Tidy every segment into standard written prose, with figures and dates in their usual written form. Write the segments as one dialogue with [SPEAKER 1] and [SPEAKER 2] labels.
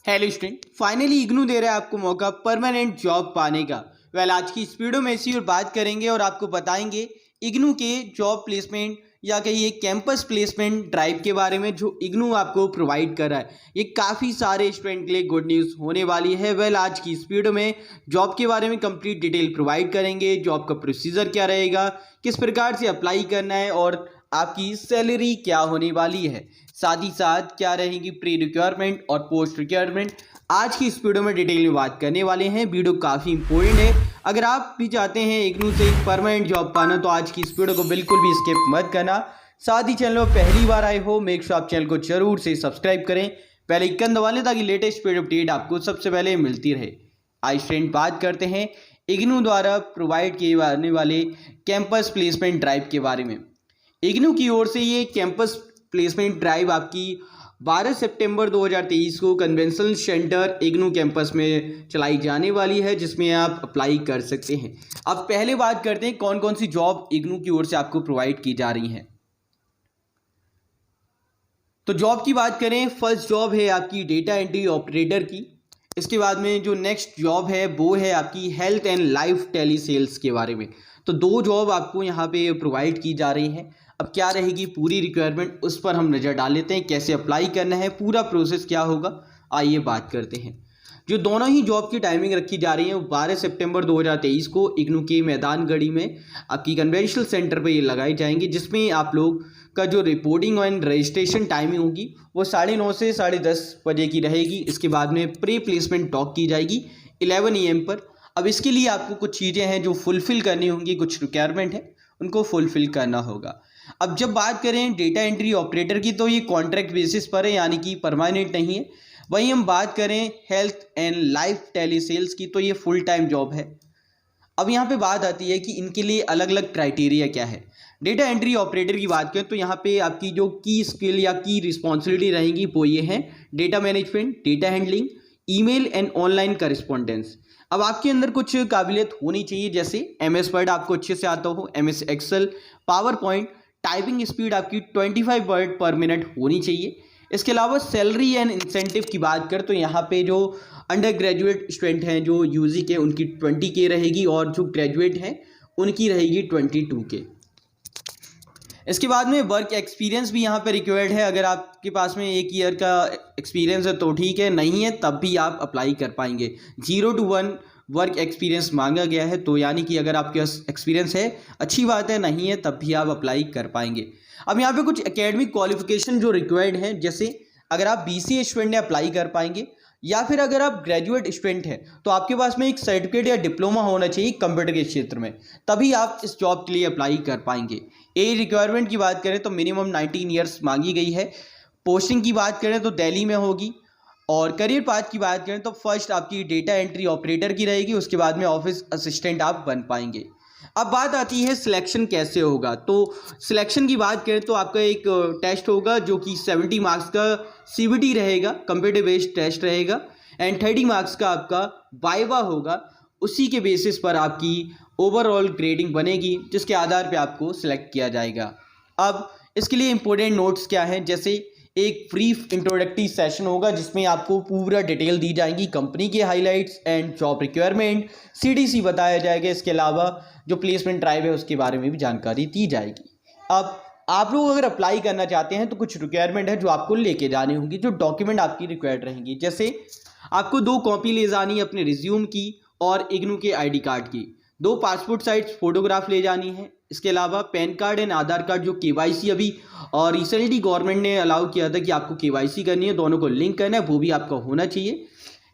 [SPEAKER 1] Hello student, finally IGNOU दे रहा है आपको मौका परमानेंट जॉब पाने का। आज की इस वीडियो में इसी और बात करेंगे और आपको बताएंगे इग्नू के जॉब प्लेसमेंट या कहिए कैंपस प्लेसमेंट ड्राइव के बारे में जो इग्नू आपको प्रोवाइड कर रहा है। ये काफ़ी सारे स्टूडेंट के लिए गुड न्यूज़ होने वाली है। आज की इस वीडियो में जॉब के बारे में कंप्लीट डिटेल प्रोवाइड करेंगे। जॉब का प्रोसीजर क्या रहेगा, किस प्रकार से अप्लाई करना है और आपकी सैलरी क्या होने वाली है, साथ ही साथ क्या रहेगी प्री रिक्वायरमेंट और पोस्ट रिक्वायरमेंट। आज की इस वीडियो में डिटेल में बात करने वाले हैं। वीडियो काफ़ी इंपॉर्टेंट है। अगर आप भी चाहते हैं इग्नू से परमानेंट जॉब पाना तो आज की इस वीडियो को बिल्कुल भी स्किप मत करना। साथ ही चैनल पर पहली बार आए हो मेक श्योर आप चैनल को जरूर से सब्सक्राइब करें, पहले आइकन दबा लें ताकि लेटेस्ट वीडियो अपडेट आपको सबसे पहले मिलती रहे। आज फ्रेंड बात करते हैं इग्नू द्वारा प्रोवाइड किए जाने वाले कैंपस प्लेसमेंट ड्राइव के बारे में। इग्नू की ओर से ये कैंपस प्लेसमेंट ड्राइव आपकी 12 सितंबर 2023 को कन्वेंशन सेंटर इग्नू कैंपस में चलाई जाने वाली है, जिसमें आप अप्लाई कर सकते हैं। अब पहले बात करते हैं कौन कौन सी जॉब इग्नू की ओर से आपको प्रोवाइड की जा रही हैं। तो जॉब की बात करें, फर्स्ट जॉब है आपकी डेटा एंट्री ऑपरेटर की। इसके बाद में जो नेक्स्ट जॉब है वो है आपकी health and life telesales के बारे में। तो दो जॉब आपको यहाँ पे प्रोवाइड की जा रही हैं। अब क्या रहेगी पूरी रिक्वायरमेंट, उस पर हम नज़र डाल लेते हैं। कैसे अप्लाई करना है, पूरा प्रोसेस क्या होगा, आइए बात करते हैं। जो दोनों ही जॉब की टाइमिंग रखी जा रही है वो 12 सितंबर 2023 को इग्नू के मैदानगढ़ी में आपकी कन्वेंशनल सेंटर पे ये लगाई जाएंगी, जिसमें आप लोग का जो रिपोर्टिंग एंड रजिस्ट्रेशन टाइमिंग होगी वो 9:30 से 10:30 बजे की रहेगी। इसके बाद में प्री प्लेसमेंट टॉक की जाएगी 11 AM पर। अब इसके लिए आपको कुछ चीज़ें हैं जो फुलफ़िल करनी होंगी, कुछ रिक्वायरमेंट है उनको फुलफ़िल करना होगा। अब जब बात करें डेटा एंट्री ऑपरेटर की तो ये कॉन्ट्रैक्ट बेसिस पर है, यानी कि परमानेंट नहीं है। वहीं हम बात करें health and life telesales की तो ये फुल टाइम जॉब है। अब यहाँ पे बात आती है कि इनके लिए अलग अलग क्राइटेरिया क्या है। डेटा एंट्री ऑपरेटर की बात करें तो यहाँ पे आपकी जो की स्किल या की रिस्पॉन्सिबिलिटी रहेंगी वो ये है data management, data handling, email and online correspondence. अब आपके अंदर कुछ काबिलियत होनी चाहिए, जैसे MS वर्ड आपको अच्छे से आता हो, MS Excel, PowerPoint, typing speed आपकी 25 वर्ड पर मिनट होनी चाहिए। इसके अलावा सैलरी एंड इंसेंटिव की बात करें तो यहाँ पे जो अंडर ग्रेजुएट स्टूडेंट हैं जो UG के, उनकी 20K रहेगी और जो ग्रेजुएट हैं उनकी रहेगी 22K। इसके बाद में वर्क एक्सपीरियंस भी यहाँ पे रिक्वायर्ड है। अगर आपके पास में 1 ईयर का एक्सपीरियंस है तो ठीक है, नहीं है तब भी आप अप्लाई कर पाएंगे। 0 to 1 वर्क एक्सपीरियंस मांगा गया है, तो यानी कि अगर आपके पास एक्सपीरियंस है अच्छी बात है, नहीं है तब भी आप अप्लाई कर पाएंगे। अब यहाँ पे कुछ एकेडमिक क्वालिफिकेशन जो रिक्वायर्ड हैं, जैसे अगर आप BCA स्टूडेंट हैं अप्लाई कर पाएंगे, या फिर अगर आप ग्रेजुएट स्टूडेंट हैं तो आपके पास में एक सर्टिफिकेट या डिप्लोमा होना चाहिए कंप्यूटर के क्षेत्र में, तभी आप इस जॉब के लिए अप्लाई कर पाएंगे। एज रिक्वायरमेंट की बात करें तो मिनिमम 19 ईयर्स मांगी गई है। पोस्टिंग की बात करें तो दिल्ली में होगी। और करियर पाथ की बात करें तो फर्स्ट आपकी डेटा एंट्री ऑपरेटर की रहेगी, उसके बाद में ऑफिस असिस्टेंट आप बन पाएंगे। अब बात आती है सिलेक्शन कैसे होगा। तो सिलेक्शन की बात करें तो आपका एक टेस्ट होगा जो कि 70 मार्क्स का CBT रहेगा, कंप्यूटर बेस्ड टेस्ट रहेगा, एंड 30 मार्क्स का आपका वाइवा होगा। उसी के बेसिस पर आपकी ओवरऑल ग्रेडिंग बनेगी, जिसके आधार पे आपको सिलेक्ट किया जाएगा। अब इसके लिए इंपॉर्टेंट नोट्स क्या हैं, जैसे एक ब्रीफ इंट्रोडक्टरी सेशन होगा जिसमें आपको पूरा डिटेल दी जाएगी, कंपनी के highlights and job requirement, CDC बताया जाएगा। इसके अलावा जो प्लेसमेंट ड्राइव है उसके बारे में भी जानकारी दी जाएगी। अब आप लोग अगर अप्लाई करना चाहते हैं तो कुछ रिक्वायरमेंट है जो आपको लेके जानी होंगी, जो डॉक्यूमेंट आपकी रिक्वायर्ड रहेंगी। जैसे आपको 2 कॉपी ले जानी है अपने रिज्यूम की और इग्नू के ID कार्ड की, 2 पासपोर्ट साइज फोटोग्राफ ले जानी है। इसके अलावा pan card and Aadhaar card, जो KYC अभी और रिसेंटली गवर्नमेंट ने अलाउ किया था कि आपको KYC करनी है, दोनों को लिंक करना है, वो भी आपका होना चाहिए।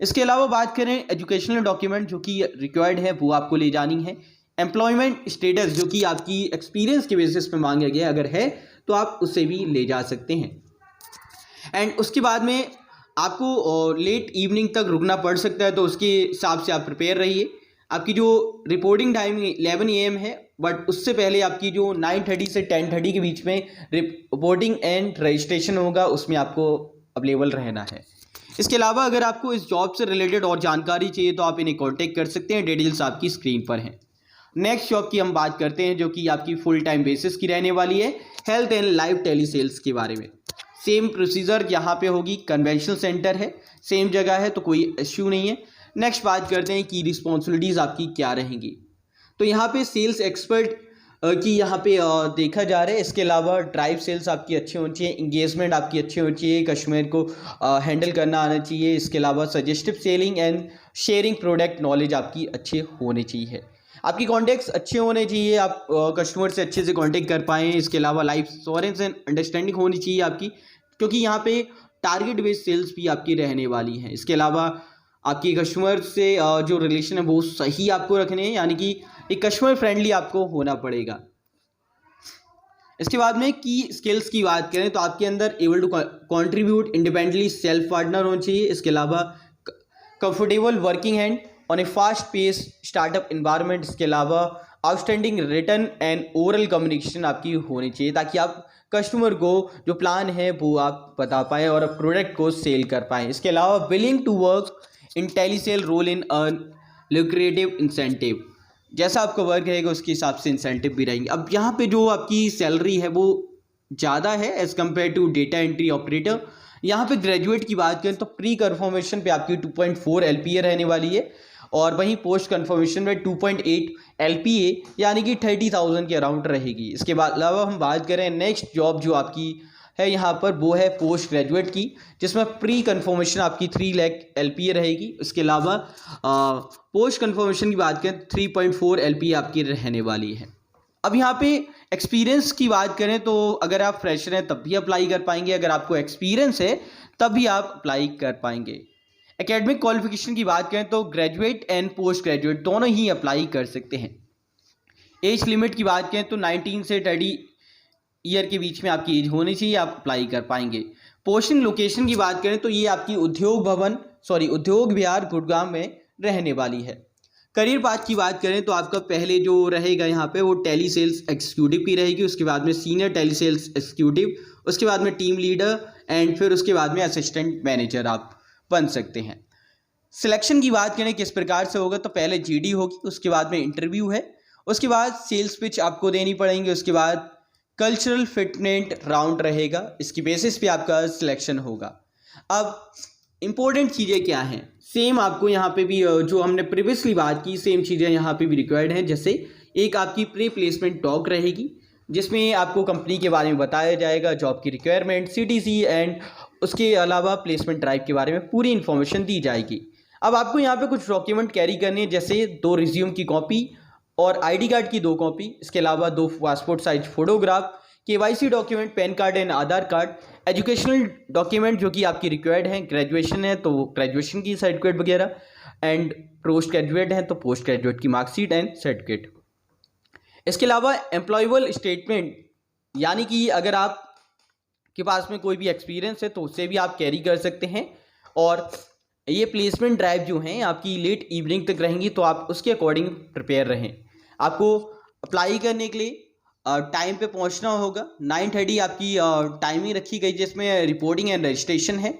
[SPEAKER 1] इसके अलावा बात करें एजुकेशनल डॉक्यूमेंट जो कि रिक्वायर्ड है वो आपको ले जानी है। एम्प्लॉयमेंट स्टेटस जो कि आपकी एक्सपीरियंस के बेसिस पे मांगा गया, अगर है तो आप उसे भी ले जा सकते हैं। एंड उसके बाद में आपको लेट इवनिंग तक रुकना पड़ सकता है, तो उसके हिसाब से आप प्रिपेयर रहिए। आपकी जो रिपोर्टिंग टाइम 11 AM है, बट उससे पहले आपकी जो 9:30 से 10:30 के बीच में रिपोर्टिंग एंड रजिस्ट्रेशन होगा, उसमें आपको अवेलेबल रहना है। इसके अलावा अगर आपको इस जॉब से रिलेटेड और जानकारी चाहिए तो आप इन्हें कॉन्टेक्ट कर सकते हैं, डिटेल्स आपकी स्क्रीन पर हैं। नेक्स्ट जॉब की हम बात करते हैं जो कि आपकी फुल टाइम बेसिस की रहने वाली है, health and life telesales के बारे में। सेम प्रोसीजर यहाँ पे होगी, कन्वेंशनल सेंटर है, सेम जगह है, तो कोई इश्यू नहीं है। नेक्स्ट बात करते हैं कि रिस्पॉन्सिबिलिटीज़ आपकी क्या रहेंगी। तो यहाँ पे सेल्स एक्सपर्ट की यहाँ पे देखा जा रहा है। इसके अलावा ड्राइव सेल्स आपकी अच्छी होनी चाहिए, इंगेजमेंट आपकी अच्छी होनी चाहिए, कस्टमर को हैंडल करना आना चाहिए। इसके अलावा suggestive selling and sharing product knowledge आपकी अच्छे होने चाहिए। आपकी कॉन्टैक्ट्स अच्छे होने चाहिए, आप कस्टमर से अच्छे से कांटेक्ट कर पाएँ। इसके अलावा लाइफ इंश्योरेंस एंड अंडरस्टैंडिंग होनी चाहिए आपकी, क्योंकि यहाँ पे टारगेट बेस्ड सेल्स भी आपकी रहने वाली हैं। इसके अलावा आपकी कस्टमर से जो रिलेशन है वो सही आपको रखने हैं, यानी कि एक कस्टमर फ्रेंडली आपको होना पड़ेगा। इसके बाद में की स्किल्स की बात करें तो आपके अंदर able to contribute independently, self partner होना चाहिए। इसके अलावा comfortable working hand on a fast pace startup environment. इसके अलावा outstanding written and oral communication आपकी होनी चाहिए, ताकि आप कस्टमर को जो प्लान है वो आप बता पाएँ और प्रोडक्ट को सेल कर पाएँ। इसके अलावा willing to work in telesale role in earn lucrative incentive, जैसा आपका वर्क रहेगा उसके हिसाब से इंसेंटिव भी रहेंगे। अब यहाँ पे जो आपकी सैलरी है वो ज़्यादा है as compare to data entry operator. यहाँ पे ग्रेजुएट की बात करें तो प्री कन्फर्मेशन पे आपकी 2.4 LPA रहने वाली है, और वहीं पोस्ट कन्फर्मेशन में 2.8 LPA यानी कि 30,000 के अराउंड रहेगी। इसके बाद अलावा हम बात करें नेक्स्ट जॉब जो आपकी है यहाँ पर, वो है पोस्ट ग्रेजुएट की, जिसमें प्री कन्फर्मेशन आपकी 3 लाख LPA रहेगी। इसके अलावा पोस्ट कन्फर्मेशन की बात करें 3.4 LPA आपकी रहने वाली है। अब यहाँ पे एक्सपीरियंस की बात करें तो अगर आप फ्रेशर हैं तब भी अप्लाई कर पाएंगे, अगर आपको एक्सपीरियंस है तब भी आप अप्लाई कर पाएंगे। एकेडमिक क्वालिफिकेशन की बात करें तो ग्रेजुएट एंड पोस्ट ग्रेजुएट दोनों ही अप्लाई कर सकते हैं। एज लिमिट की बात करें तो 19 से 30 ईयर के बीच में आपकी एज होनी चाहिए, आप अप्लाई कर पाएंगे। पोस्टिंग लोकेशन की बात करें तो ये आपकी उद्योग विहार गुड़गांव में रहने वाली है। करियर पाथ की बात करें तो आपका पहले जो रहेगा यहाँ पे वो टेली सेल्स एग्जीक्यूटिव की रहेगी, उसके बाद में सीनियर टेली सेल्स एग्जीक्यूटिव, उसके बाद में टीम लीडर एंड फिर उसके बाद में असिस्टेंट मैनेजर आप बन सकते हैं। सिलेक्शन की बात करें किस प्रकार से होगा तो पहले GD होगी, उसके बाद में इंटरव्यू है, उसके बाद सेल्स पिच आपको देनी पड़ेंगी, उसके बाद कल्चरल फिटमेंट राउंड रहेगा, इसकी बेसिस पे आपका सिलेक्शन होगा। अब इम्पोर्टेंट चीज़ें क्या हैं, सेम आपको यहाँ पे भी जो हमने प्रीवियसली बात की सेम चीज़ें यहाँ पे भी रिक्वायर्ड हैं। जैसे एक आपकी प्री प्लेसमेंट टॉक रहेगी, जिसमें आपको कंपनी के बारे में बताया जाएगा, जॉब की रिक्वायरमेंट, CTC एंड उसके अलावा प्लेसमेंट ड्राइव के बारे में पूरी इन्फॉर्मेशन दी जाएगी। अब आपको यहाँ पे कुछ डॉक्यूमेंट कैरी करने हैं, जैसे 2 रिज्यूम की कॉपी और ID कार्ड की 2 कॉपी, इसके अलावा 2 passport size photograph, KYC document, pan card and Aadhaar card, educational document जो कि आपकी रिक्वायर्ड हैं, ग्रेजुएशन है तो ग्रेजुएशन की सर्टिफिकेट वगैरह, एंड पोस्ट ग्रेजुएट हैं तो पोस्ट ग्रेजुएट की मार्कशीट एंड सर्टिफिकेट। इसके अलावा एम्प्लॉयबल स्टेटमेंट, यानी कि अगर आप के पास में कोई भी एक्सपीरियंस है तो उससे भी आप कैरी कर सकते हैं। और ये प्लेसमेंट ड्राइव जो हैं आपकी लेट इवनिंग तक रहेंगी, तो आप उसके अकॉर्डिंग प्रिपेयर रहें। आपको अप्लाई करने के लिए टाइम पे पहुंचना होगा। 9:30 आपकी टाइमिंग रखी गई जिसमें रिपोर्टिंग एंड रजिस्ट्रेशन है।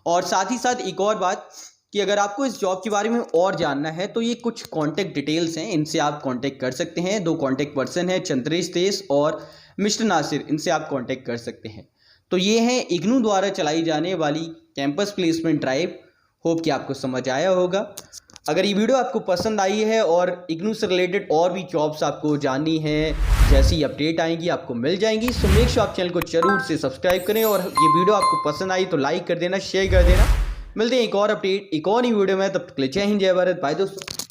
[SPEAKER 1] और साथ ही साथ एक और बात कि अगर आपको इस जॉब के बारे में और जानना है तो ये कुछ कॉन्टैक्ट डिटेल्स हैं, इनसे आप कॉन्टैक्ट कर सकते हैं। 2 कॉन्टैक्ट पर्सन हैं, चंद्रेश तेज और मिस्टर नासिर, इनसे आप कॉन्टैक्ट कर सकते हैं। तो ये हैं इग्नू द्वारा चलाई जाने वाली कैंपस प्लेसमेंट ड्राइव। होप कि आपको समझ आया होगा। अगर ये वीडियो आपको पसंद आई है और इग्नू से रिलेटेड और भी जॉब्स आपको जाननी है, जैसी अपडेट आएंगी आपको मिल जाएंगी, सो मेक श्योर आप चैनल को जरूर से सब्सक्राइब करें। और ये वीडियो आपको पसंद आई तो लाइक कर देना, शेयर कर देना। मिलते हैं एक और अपडेट एक और ही वीडियो में, तब तक के लिए जय हिंद, जय भारत, बाय दोस्तों।